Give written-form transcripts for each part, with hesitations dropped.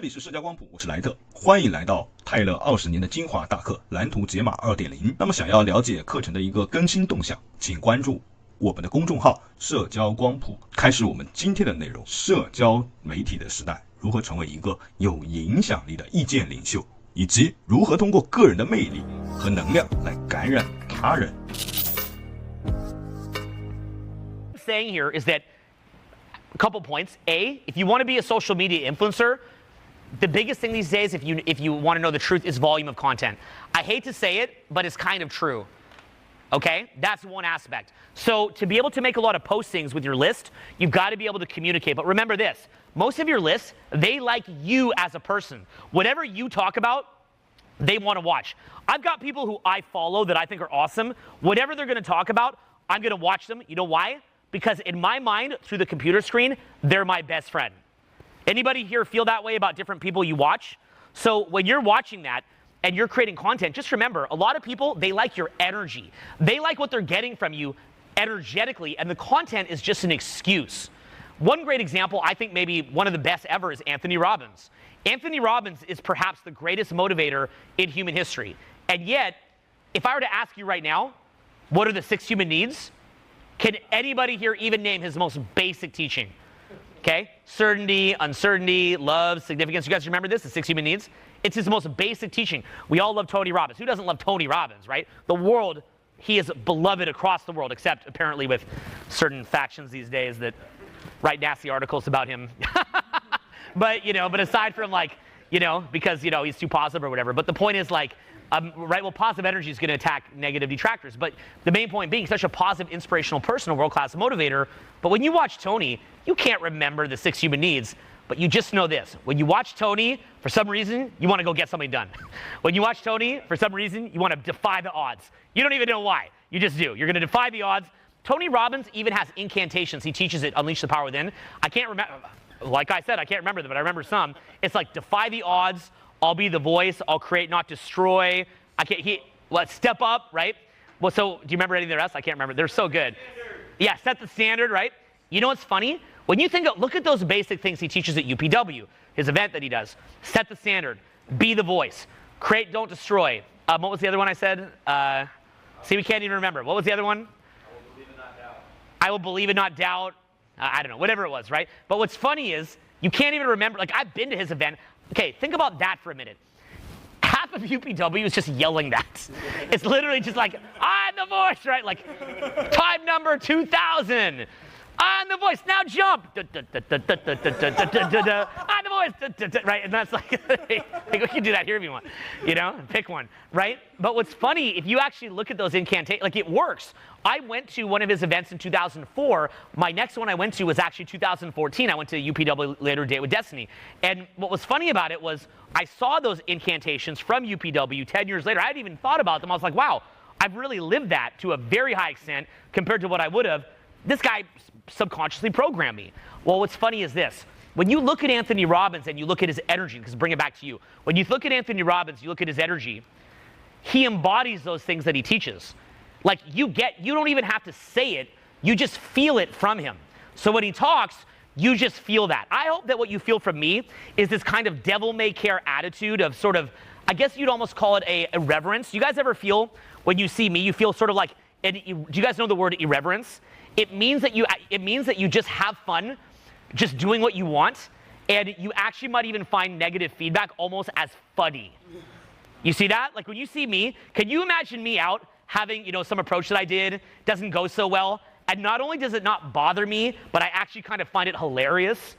这里是社交光谱，我是莱特，欢迎来到泰勒20年的精华大课蓝图解码 2.0。那么想要了解课程的一个更新动向，请关注我们的公众号社交光谱。开始我们今天的内容，社交媒体的时代，如何成为一个有影响力的意见领袖，以及如何通过个人的魅力和能量来感染他人。Saying here is that a couple points. A, if you want to be a social media influencer, the biggest thing these days, if you want to know the truth, is volume of content. I hate to say it, but it's kind of true. Okay? That's one aspect. So to be able to make a lot of postings with your list, you've got to be able to communicate. But remember this, most of your lists, they like you as a person. Whatever you talk about, they want to watch. I've got people who I follow that I think are awesome. Whatever they're going to talk about, I'm going to watch them. You know why? Because in my mind, through the computer screen, they're my best friend. Anybody here feel that way about different people you watch? So when you're watching that and you're creating content, just remember, a lot of people, they like your energy. They like what they're getting from you energetically, and the content is just an excuse. One great example, I think maybe one of the best ever, is Anthony Robbins. Anthony Robbins is perhaps the greatest motivator in human history. And yet, if I were to ask you right now, what are the 6 human needs? Can anybody here even name his most basic teaching? Okay? Certainty, uncertainty, love, significance. You guys remember this, the 6 human needs? It's his most basic teaching. We all love Tony Robbins. Who doesn't love Tony Robbins, right? The world, he is beloved across the world, except apparently with certain factions these days that write nasty articles about him. But aside from because, he's too positive or whatever. But the point is right, well, positive energy is going to attack negative detractors. But the main point being, such a positive, inspirational person, a world-class motivator. But when you watch Tony, you can't remember the 6 human needs. But you just know this. When you watch Tony, for some reason, you want to go get something done. When you watch Tony, for some reason, you want to defy the odds. You don't even know why. You just do. You're going to defy the odds. Tony Robbins even has incantations. He teaches it, Unleash the Power Within. I can't remember. Like I said, I can't remember them, but I remember some. It's like, defy the odds. I'll be the voice. I'll create, not destroy. Step up, right? Well, so do you remember any of the rest? I can't remember. They're so good. Yeah, set the standard, right? You know what's funny? When you look at those basic things he teaches at UPW, his event that he does. Set the standard. Be the voice. Create, don't destroy. What was the other one I said? See, we can't even remember. What was the other one? I will believe and not doubt. I don't know, whatever it was, right? But what's funny is, you can't even remember. I've been to his event. Okay, think about that for a minute. Half of UPW is just yelling that. It's literally just like, I'm the voice, right? Time number 2000. I'm the voice, now jump. I'm the voice, right? And that's we can do that here if you want, pick one, right? But what's funny, if you actually look at those incantations, it works. I went to one of his events in 2004. My next one I went to was actually 2014. I went to UPW Later Date with Destiny. And what was funny about it was I saw those incantations from UPW 10 years later. I hadn't even thought about them. I was like, wow, I've really lived that to a very high extent compared to what I would have. This guy subconsciously programmed me. Well, what's funny is this. When you look at Anthony Robbins and you look at his energy, because bring it back to you. When you look at Anthony Robbins, you look at his energy, he embodies those things that he teaches. You don't even have to say it, you just feel it from him. So when he talks, you just feel that. I hope that what you feel from me is this kind of devil-may-care attitude of sort of, I guess you'd almost call it a reverence. You guys ever feel, when you see me, you feel sort of like, do you guys know the word irreverence? It means that you just have fun, just doing what you want, and you actually might even find negative feedback almost as funny. You see that? When you see me, can you imagine me out having, some approach that I did, doesn't go so well, and not only does it not bother me, but I actually kind of find it hilarious,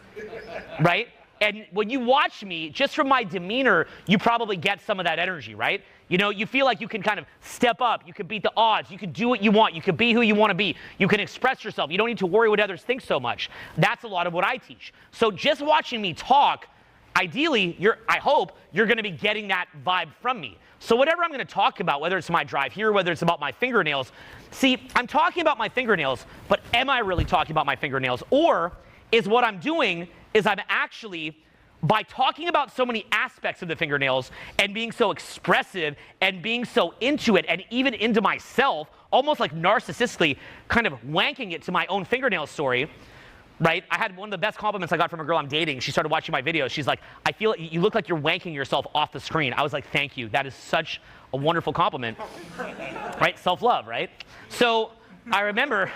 right? And when you watch me, just from my demeanor, you probably get some of that energy, right? You feel like you can kind of step up, you can beat the odds, you can do what you want, you can be who you want to be, you can express yourself, you don't need to worry what others think so much. That's a lot of what I teach. So just watching me talk, ideally, I hope you're going to be getting that vibe from me. So whatever I'm going to talk about, whether it's my drive here, whether it's about my fingernails, see, I'm talking about my fingernails, but am I really talking about my fingernails? Or is what I'm doing is I'm actually, by talking about so many aspects of the fingernails and being so expressive and being so into it and even into myself, almost like narcissistically kind of wanking it to my own fingernail story, right? I had one of the best compliments I got from a girl I'm dating. She started watching my videos. She's like, I feel you look like you're wanking yourself off the screen. I was like, thank you. That is such a wonderful compliment, right? Self-love, right? So I remember,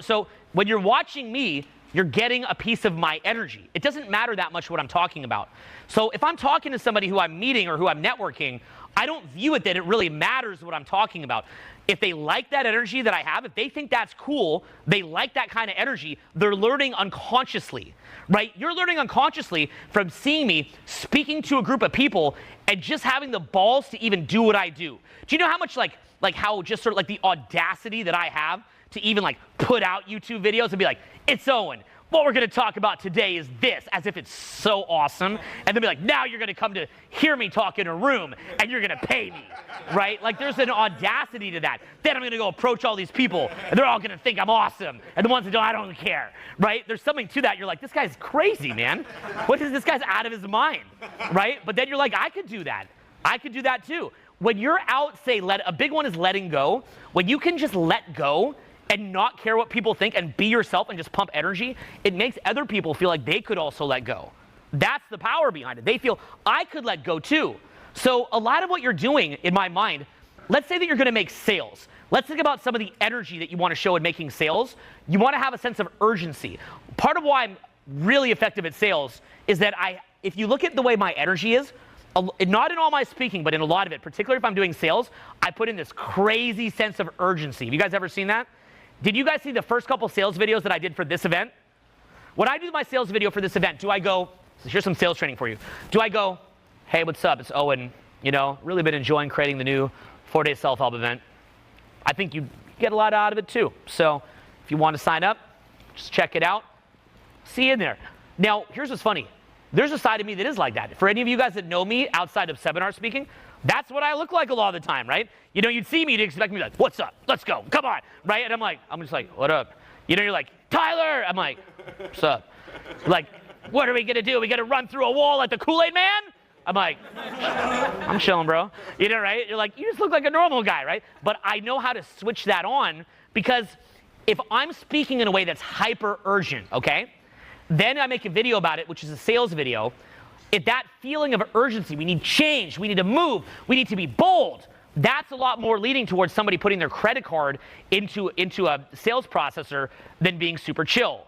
so when you're watching me, you're getting a piece of my energy. It doesn't matter that much what I'm talking about. So if I'm talking to somebody who I'm meeting or who I'm networking, I don't view it that it really matters what I'm talking about. If they like that energy that I have, if they think that's cool, they like that kind of energy, they're learning unconsciously, right? You're learning unconsciously from seeing me speaking to a group of people and just having the balls to even do what I do. Do you know how much like how just sort of like the audacity that I have to even like put out YouTube videos and be like, it's Owen. What we're going to talk about today is this, as if it's so awesome. And then be like, now you're going to come to hear me talk in a room and you're going to pay me, right? Like there's an audacity to that. Then I'm going to go approach all these people and they're all going to think I'm awesome. And the ones that don't, I don't care, right? There's something to that. You're like, this guy's crazy, man. What is this guy's out of his mind, right? But then you're like, I could do that. I could do that too. When you're out, say, a big one is letting go. When you can just let go and not care what people think and be yourself and just pump energy, it makes other people feel like they could also let go. That's the power behind it. They feel, I could let go too. So a lot of what you're doing, in my mind, let's say that you're gonna make sales. Let's think about some of the energy that you wanna show in making sales. You wanna have a sense of urgency. Part of why I'm really effective at sales is that if you look at the way my energy is, not in all my speaking, but in a lot of it, particularly if I'm doing sales, I put in this crazy sense of urgency. Have you guys ever seen that? Did you guys see the first couple sales videos that I did for this event? When I do my sales video for this event, do I go, here's some sales training for you. Do I go, hey, what's up? It's Owen. You know, really been enjoying creating the new 4-day self-help event. I think you get a lot out of it too. So if you want to sign up, just check it out. See you in there. Now, here's what's funny. There's a side of me that is like that. For any of you guys that know me outside of seminar speaking, that's what I look like a lot of the time, right? You know, you'd see me, you'd expect me to be like, what's up? Let's go, come on, right? And I'm just like, what up? You know, you're like, Tyler! I'm like, what's up? Like, what are we gonna do? We gonna run through a wall like the Kool-Aid Man? I'm like, I'm chilling, bro. You know, right? You're like, you just look like a normal guy, right? But I know how to switch that on because if I'm speaking in a way that's hyper urgent, okay? Then I make a video about it, which is a sales video. If that feeling of urgency, we need change, we need to move, we need to be bold, that's a lot more leading towards somebody putting their credit card into a sales processor than being super chill,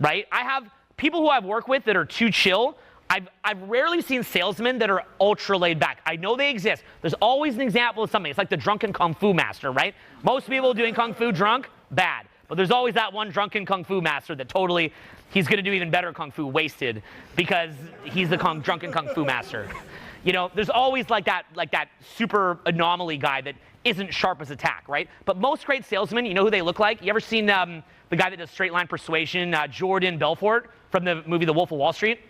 right? I have people who I've worked with that are too chill. I've rarely seen salesmen that are ultra laid back. I know they exist. There's always an example of something. It's like the drunken kung fu master, right? Most people doing kung fu drunk, bad. But there's always that one drunken kung fu master that totally, he's going to do even better kung fu wasted because he's the drunken kung fu master. You know, there's always like that super anomaly guy that isn't sharp as a tack, right? But most great salesmen, you know who they look like? You ever seen the guy that does straight line persuasion, Jordan Belfort from the movie The Wolf of Wall Street?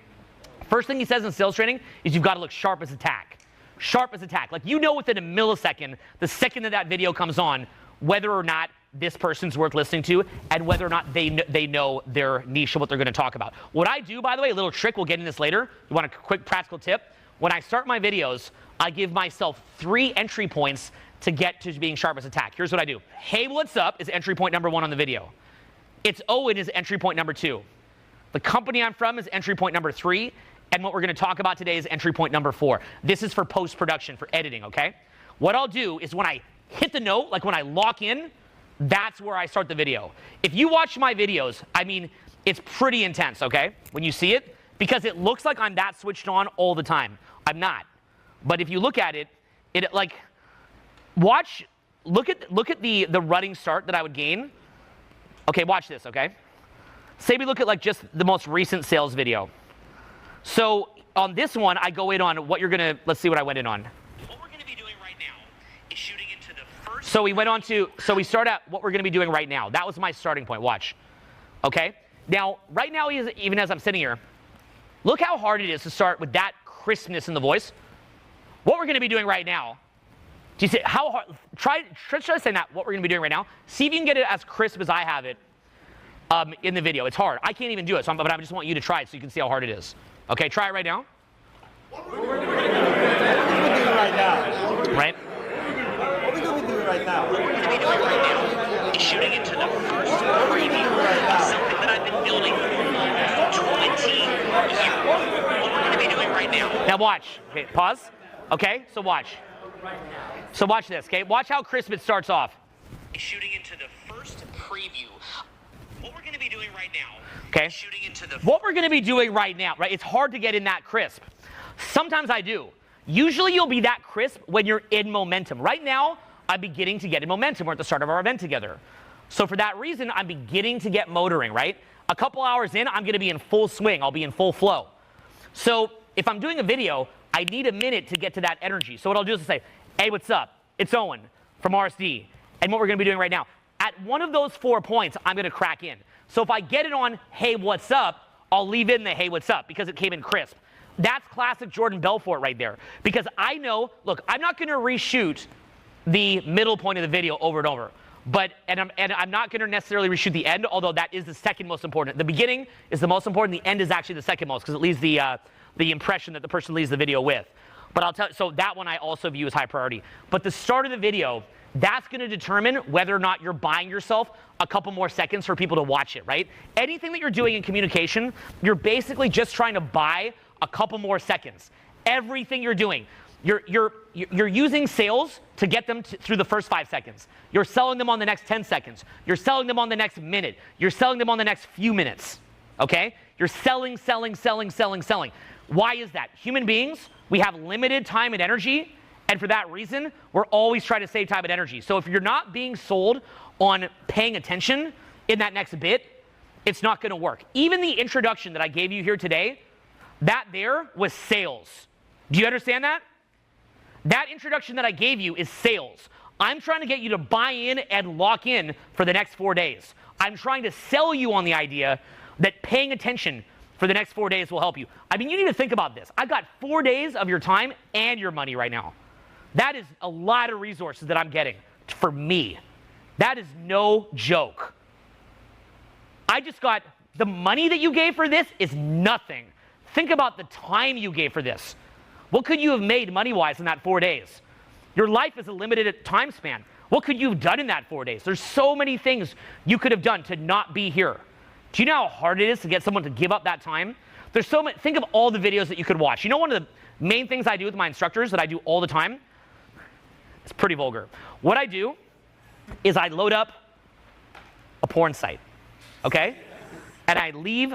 First thing he says in sales training is you've got to look sharp as a tack. Sharp as a tack. Like you know within a millisecond, the second that video comes on, whether or not this person's worth listening to and whether or not they know their niche and what they're going to talk about. What I do, by the way, a little trick, we'll get into this later. You want a quick practical tip? When I start my videos, I give myself 3 entry points to get to being sharp as a tack. Here's what I do. Hey, what's up is entry point number 1 on the video. It's Owen is entry point number 2. The company I'm from is entry point number 3. And what we're going to talk about today is entry point number 4. This is for post-production, for editing, okay? What I'll do is when I hit the note, like when I lock in, that's where I start the video. If you watch my videos, I mean, it's pretty intense, okay? When you see it, because it looks like I'm that switched on all the time. I'm not. But if you look at it, look at the running start that I would gain. Okay, watch this, okay? Say we look at like just the most recent sales video. So on this one, I go in on what you're gonna, let's see what I went in on. What we're gonna be doing right now is shooting into the first. So we start at what we're gonna be doing right now. That was my starting point, watch. Okay? Now, right now, even as I'm sitting here, look how hard it is to start with that crispness in the voice. What we're gonna be doing right now, do you see how hard, try saying that, what we're gonna be doing right now. See if you can get it as crisp as I have it in the video. It's hard. I can't even do it, but I just want you to try it so you can see how hard it is. Okay, try it right now. What we're going to be doing right now. Right? What we're going to be doing right now. What we're going to be doing right now is shooting into the first preview of Now watch. Okay, pause. Okay, so watch. So watch this, okay? Watch how crisp it starts off. Shooting into the first preview. What we're gonna be doing right now. Okay? Shooting into the what we're gonna be doing right now, right? It's hard to get in that crisp. Sometimes I do. Usually you'll be that crisp when you're in momentum. Right now, I'm beginning to get in momentum. We're at the start of our event together. So for that reason, I'm beginning to get motoring, right? A couple hours in, I'm gonna be in full swing. I'll be in full flow. So if I'm doing a video, I need a minute to get to that energy. So what I'll do is say, hey, what's up? It's Owen from Rsd. And what we're gonna be doing right now, at one of those 4 points, I'm gonna crack in. So if I get it on, hey, what's up, I'll leave in the hey, what's up, because it came in crisp. That's classic Jordan Belfort right there. Because I know, look, I'm not gonna reshoot the middle point of the video over and over. And I'm not gonna necessarily reshoot the end, although that is the second most important. The beginning is the most important, the end is actually the second most, because it leaves the impression that the person leaves the video with. But I'll tell, so that one I also view as high priority. But the start of the video, that's gonna determine whether or not you're buying yourself a couple more seconds for people to watch it, right? Anything that you're doing in communication, you're basically just trying to buy a couple more seconds. Everything you're doing, you're using sales to get them through the first 5 seconds. You're selling them on the next 10 seconds. You're selling them on the next minute. You're selling them on the next few minutes, okay? You're selling. Why is that? Human beings, we have limited time and energy, and for that reason, we're always trying to save time and energy. So if you're not being sold on paying attention in that next bit, it's not gonna work. Even the introduction that I gave you here today, that there was sales. Do you understand that? That introduction that I gave you is sales. I'm trying to get you to buy in and lock in for the next 4 days. I'm trying to sell you on the idea that paying attention for the next 4 days will help you. I mean, you need to think about this. I've got 4 days of your time and your money right now. That is a lot of resources that I'm getting for me. That is no joke. I just got, the money that you gave for this is nothing. Think about the time you gave for this. What could you have made money-wise in that 4 days? Your life is a limited time span. What could you have done in that 4 days? There's so many things you could have done to not be here. Do you know how hard it is to get someone to give up that time? There's so many, think of all the videos that you could watch. You know one of the main things I do with my instructors that I do all the time? It's pretty vulgar. What I do is I load up a porn site, okay? And I leave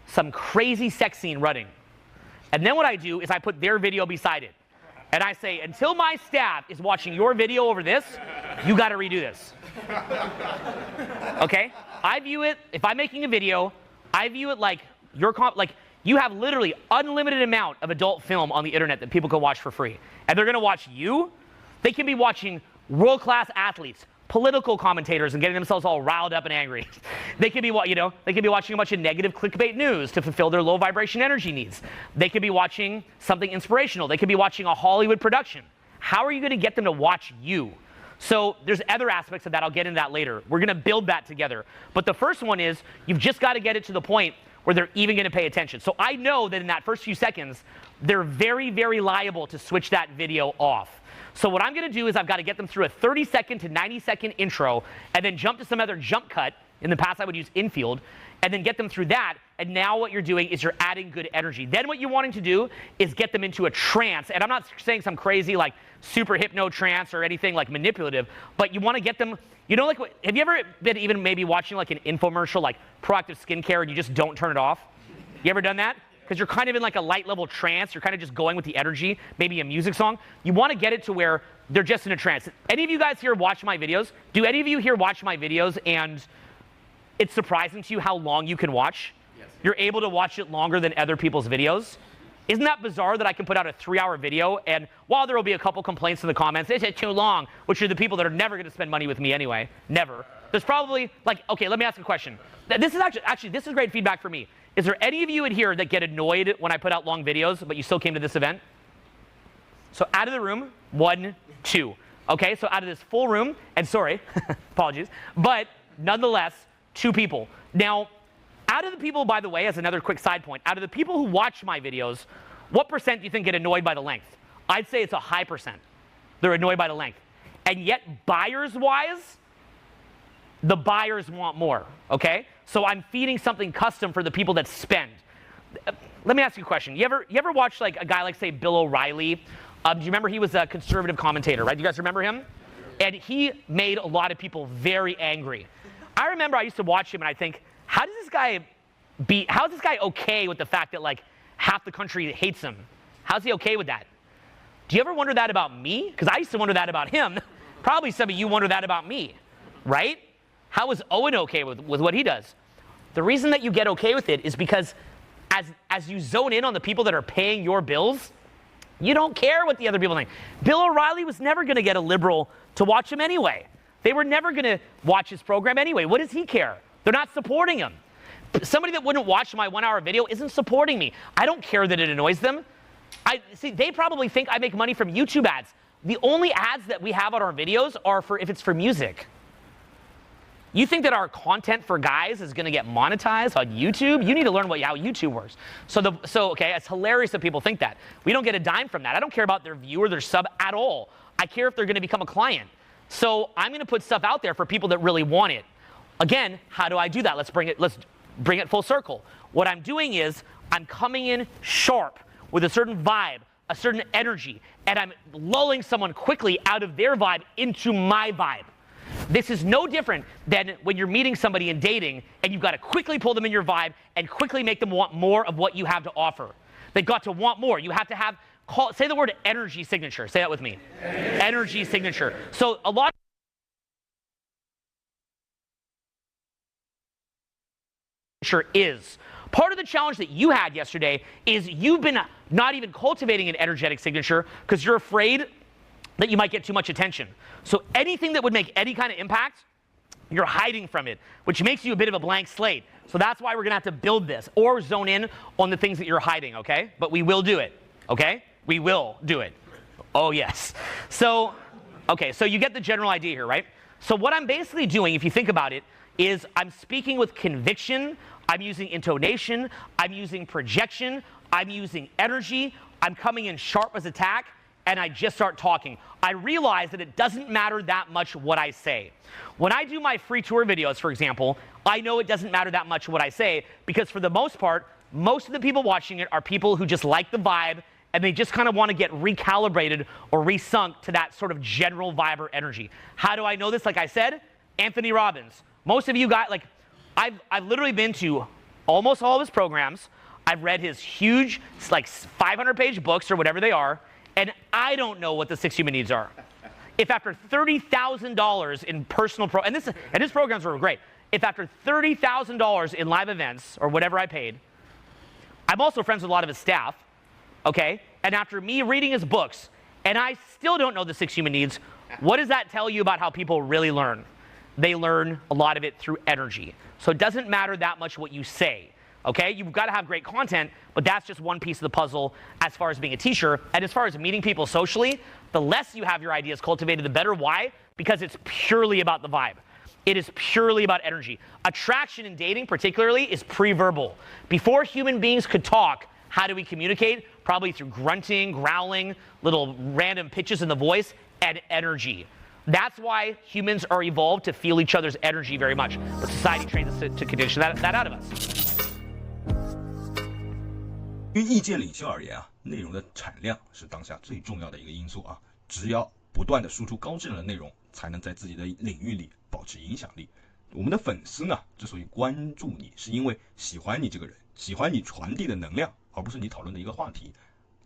some crazy sex scene running. And then what I do is I put their video beside it. And I say, until my staff is watching your video over this, you gotta redo this. Okay? I view it, if I'm making a video, I view it like you have literally unlimited amount of adult film on the internet that people can watch for free. And they're gonna watch you. They can be watching world-class athletes, political commentators, and getting themselves all riled up and angry. They could be, they could be watching a bunch of negative clickbait news to fulfill their low vibration energy needs. They could be watching something inspirational. They could be watching a Hollywood production. How are you gonna get them to watch you? So there's other aspects of that. I'll get into that later. We're gonna build that together. But the first one is, you've just gotta get it to the point where they're even gonna pay attention. So I know that in that first few seconds, they're very, very liable to switch that video off. So what I'm gonna do is I've gotta get them through a 30-second to 90-second intro, and then jump to some other jump cut. In the past, I would use infield, and then get them through that. And now what you're doing is you're adding good energy. Then what you're wanting to do is get them into a trance. And I'm not saying some crazy like super hypno trance or anything like manipulative, but you wanna get them, like, have you ever been even maybe watching like an infomercial, like proactive skincare, and you just don't turn it off? You ever done that? Because you're kind of in like a light level trance, you're kind of just going with the energy, maybe a music song. You want to get it to where they're just in a trance. Any of you guys here watch my videos? Do any of you here watch my videos and it's surprising to you how long you can watch? Yes. You're able to watch it longer than other people's videos? Isn't that bizarre that I can put out a 3-hour video, and while there will be a couple complaints in the comments, it's too long, which are the people that are never going to spend money with me anyway, never. There's probably, like, okay, let me ask a question. This is actually, this is great feedback for me. Is there any of you in here that get annoyed when I put out long videos, but you still came to this event? So out of the room, 1, 2. Okay, so out of this full room, and sorry, apologies, but nonetheless, 2 people. Now, out of the people, by the way, as another quick side point, out of the people who watch my videos, what percent do you think get annoyed by the length? I'd say it's a high percent. They're annoyed by the length. And yet, buyers-wise, the buyers want more, okay? So I'm feeding something custom for the people that spend. let me ask you a question. You ever watch like a guy like say Bill O'Reilly? Do you remember he was a conservative commentator, right? Do you guys remember him? And he made a lot of people very angry. I remember I used to watch him and I think, how is this guy okay with the fact that like half the country hates him? How's he okay with that? Do you ever wonder that about me? Because I used to wonder that about him. Probably some of you wonder that about me, right? How is Owen okay with what he does? The reason that you get okay with it is because as you zone in on the people that are paying your bills, you don't care what the other people think. Bill O'Reilly was never going to get a liberal to watch him anyway. They were never going to watch his program anyway. What does he care? They're not supporting him. Somebody that wouldn't watch my 1 hour video isn't supporting me. I don't care that it annoys them. They probably think I make money from YouTube ads. The only ads that we have on our videos are if it's for music. You think that our content for guys is going to get monetized on YouTube? You need to learn how YouTube works. Okay, it's hilarious that people think that. We don't get a dime from that. I don't care about their view or their sub at all. I care if they're going to become a client. So I'm going to put stuff out there for people that really want it. Again, how do I do that? Let's bring it full circle. What I'm doing is I'm coming in sharp with a certain vibe, a certain energy, and I'm lulling someone quickly out of their vibe into my vibe. This is no different than when you're meeting somebody and dating and you've got to quickly pull them in your vibe and quickly make them want more of what you have to offer. They've got to want more. You have to have, say the word energy signature. Say that with me. Energy signature. So a lot is. Part of the challenge that you had yesterday is you've been not even cultivating an energetic signature because you're afraid that you might get too much attention. So anything that would make any kind of impact, you're hiding from it, which makes you a bit of a blank slate. So that's why we're going to have to build this or zone in on the things that you're hiding, okay? But we will do it, okay? We will do it. Oh, yes. So, okay, so you get the general idea here, right? So what I'm basically doing, if you think about it, is I'm speaking with conviction, I'm using intonation, I'm using projection, I'm using energy, I'm coming in sharp as attack, and I just start talking. I realize that it doesn't matter that much what I say. When I do my free tour videos, for example, I know it doesn't matter that much what I say because for the most part, most of the people watching it are people who just like the vibe and they just kind of want to get recalibrated or resunk to that sort of general vibe or energy. How do I know this? Like I said, Anthony Robbins. Most of you got, like, I've literally been to almost all of his programs. I've read his huge, like 500-page books or whatever they are. And I don't know what the 6 human needs are. If after $30,000 in personal and his programs were great. If after $30,000 in live events or whatever I paid, I'm also friends with a lot of his staff, okay? And after me reading his books, and I still don't know the 6 human needs, what does that tell you about how people really learn? They learn a lot of it through energy. So it doesn't matter that much what you say. Okay, you've got to have great content, but that's just one piece of the puzzle as far as being a teacher. And as far as meeting people socially, the less you have your ideas cultivated, the better. Why? Because it's purely about the vibe. It is purely about energy. Attraction in dating, particularly, is pre-verbal. Before human beings could talk, how do we communicate? Probably through grunting, growling, little random pitches in the voice, and energy. That's why humans are evolved to feel each other's energy very much. But society trains us to condition that out of us. 于意见领袖而言啊，内容的产量是当下最重要的一个因素啊。只要不断的输出高质量的内容，才能在自己的领域里保持影响力。我们的粉丝呢，之所以关注你，是因为喜欢你这个人，喜欢你传递的能量，而不是你讨论的一个话题。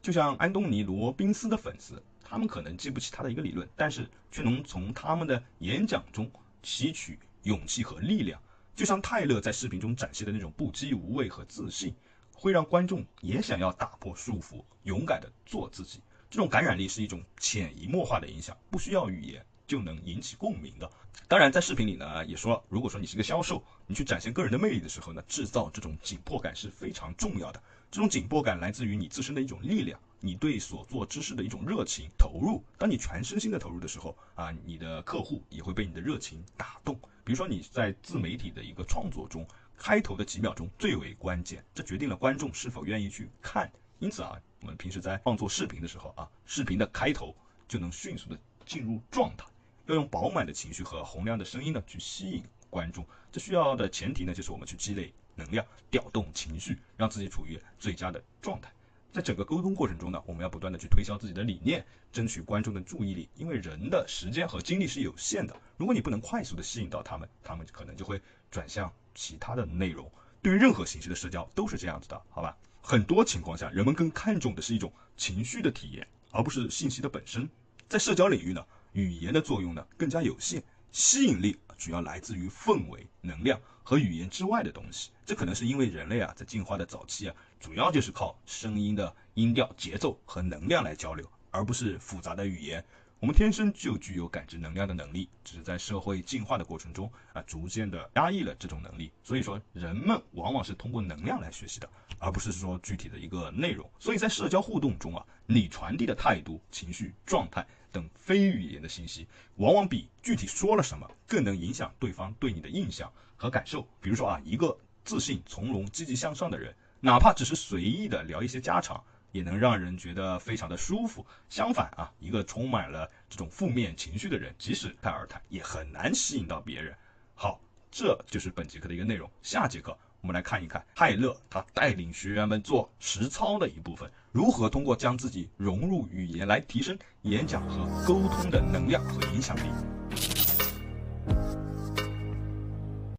就像安东尼·罗宾斯的粉丝，他们可能记不起他的一个理论，但是却能从他们的演讲中吸取勇气和力量。就像泰勒在视频中展现的那种不羁无畏和自信，会让观众也想要打破束缚，勇敢的做自己。这种感染力是一种潜移默化的影响，不需要语言就能引起共鸣的。当然在视频里呢也说，如果说你是个销售，你去展现个人的魅力的时候呢，制造这种紧迫感是非常重要的。这种紧迫感来自于你自身的一种力量，你对所做之事的一种热情投入。当你全身心的投入的时候啊，你的客户也会被你的热情打动。比如说你在自媒体的一个创作中，开头的几秒钟最为关键，这决定了观众是否愿意去看。因此啊，我们平时在创作视频的时候啊，视频的开头就能迅速的进入状态，要用饱满的情绪和洪亮的声音呢去吸引观众。这需要的前提呢，就是我们去积累能量，调动情绪，让自己处于最佳的状态。在整个沟通过程中呢，我们要不断的去推销自己的理念，争取观众的注意力，因为人的时间和精力是有限的，如果你不能快速的吸引到他们可能就会转向其他的内容。对于任何形式的社交都是这样子的，好吧？很多情况下，人们更看重的是一种情绪的体验，而不是信息的本身。在社交领域呢，语言的作用呢更加有限，吸引力主要来自于氛围、能量和语言之外的东西。这可能是因为人类在进化的早期主要就是靠声音的音调、节奏和能量来交流，而不是复杂的语言。我们天生就具有感知能量的能力，只是在社会进化的过程中逐渐的压抑了这种能力。所以说，人们往往是通过能量来学习的，而不是说具体的一个内容。所以在社交互动中你传递的态度、情绪、状态等非语言的信息，往往比具体说了什么更能影响对方对你的印象和感受。比如说一个自信、从容、积极向上的人，哪怕只是随意的聊一些家常，也能让人觉得非常的舒服。相反一个充满了这种负面情绪的人，即使侃而谈，也很难吸引到别人。好，这就是本节课的一个内容。下节课我们来看一看泰勒他带领学员们做实操的一部分，如何通过将自己融入语言来提升演讲和沟通的能量和影响力。